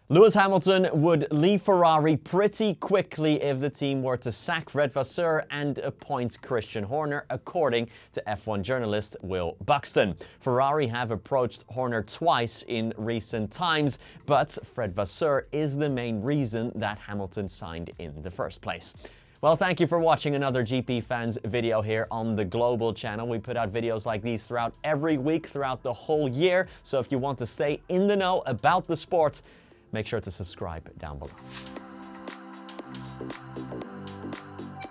Lewis Hamilton would leave Ferrari pretty quickly if the team were to sack Fred Vasseur and appoint Christian Horner, according to F1 journalist Will Buxton. Ferrari have approached Horner twice in recent times, but Fred Vasseur is the main reason that Hamilton signed in the first place. Well, thank you for watching another GP Fans video here on the Global channel. We put out videos like these throughout every week, throughout the whole year. So if you want to stay in the know about the sport, make sure to subscribe down below.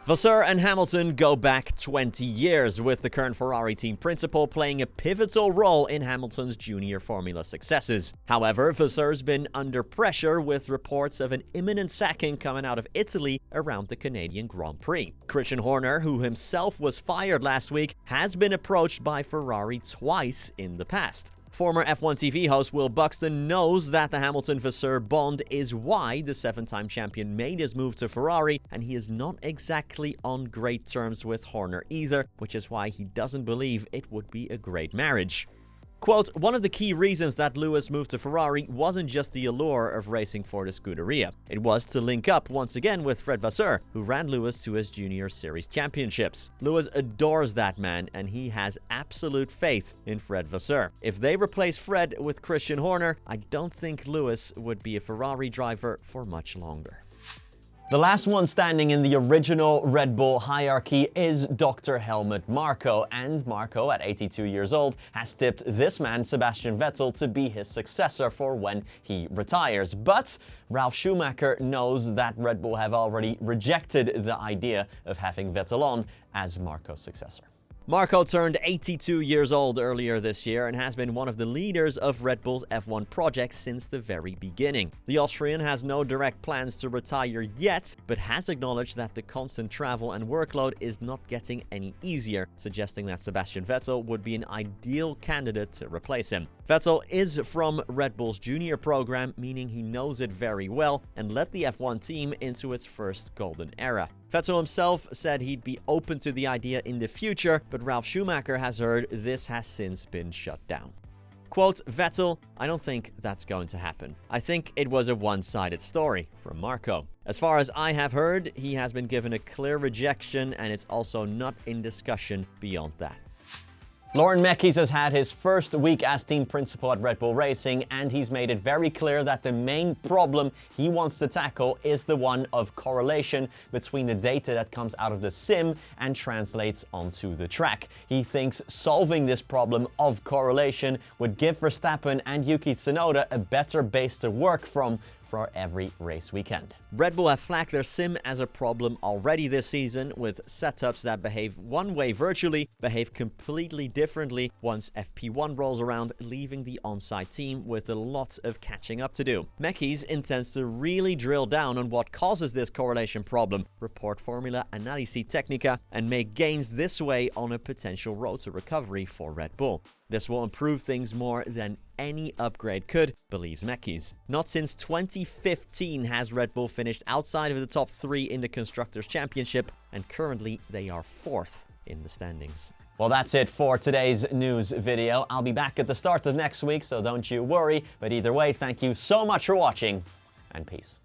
Vasseur and Hamilton go back 20 years, with the current Ferrari team principal playing a pivotal role in Hamilton's junior Formula successes. However, Vasseur's been under pressure, with reports of an imminent sacking coming out of Italy around the Canadian Grand Prix. Christian Horner, who himself was fired last week, has been approached by Ferrari twice in the past. Former F1 TV host Will Buxton knows that the Hamilton-Vasseur bond is why the seven-time champion made his move to Ferrari, and he is not exactly on great terms with Horner either, which is why he doesn't believe it would be a great marriage. Quote, "One of the key reasons that Lewis moved to Ferrari wasn't just the allure of racing for the Scuderia. It was to link up once again with Fred Vasseur, who ran Lewis to his junior series championships. Lewis adores that man, and he has absolute faith in Fred Vasseur. If they replace Fred with Christian Horner, I don't think Lewis would be a Ferrari driver for much longer." The last one standing in the original Red Bull hierarchy is Dr. Helmut Marko, and Marko, at 82 years old, has tipped this man, Sebastian Vettel, to be his successor for when he retires. But Ralf Schumacher knows that Red Bull have already rejected the idea of having Vettel on as Marko's successor. Marko turned 82 years old earlier this year and has been one of the leaders of Red Bull's F1 project since the very beginning. The Austrian has no direct plans to retire yet, but has acknowledged that the constant travel and workload is not getting any easier, suggesting that Sebastian Vettel would be an ideal candidate to replace him. Vettel is from Red Bull's junior program, meaning he knows it very well and led the F1 team into its first golden era. Vettel himself said he'd be open to the idea in the future, but Ralf Schumacher has heard this has since been shut down. Quote, "Vettel, I don't think that's going to happen. I think it was a one-sided story," from Marko. "As far as I have heard, he has been given a clear rejection, and it's also not in discussion beyond that." Laurent Mekies has had his first week as team principal at Red Bull Racing, and he's made it very clear that the main problem he wants to tackle is the one of correlation between the data that comes out of the sim and translates onto the track. He thinks solving this problem of correlation would give Verstappen and Yuki Tsunoda a better base to work from for every race weekend. Red Bull have flagged their sim as a problem already this season, with setups that behave one way virtually behave completely differently once FP1 rolls around, leaving the on-site team with a lot of catching up to do. Mekies intends to really drill down on what causes this correlation problem, report Formula Analisi Tecnica, and make gains this way on a potential road to recovery for Red Bull. This will improve things more than any upgrade could, believes Mekies. Not since 2015 has Red Bull finished outside of the top 3 in the Constructors' Championship, and currently they are 4th in the standings. Well, that's it for today's news video. I'll be back at the start of next week, so don't you worry. But either way, thank you so much for watching, and peace.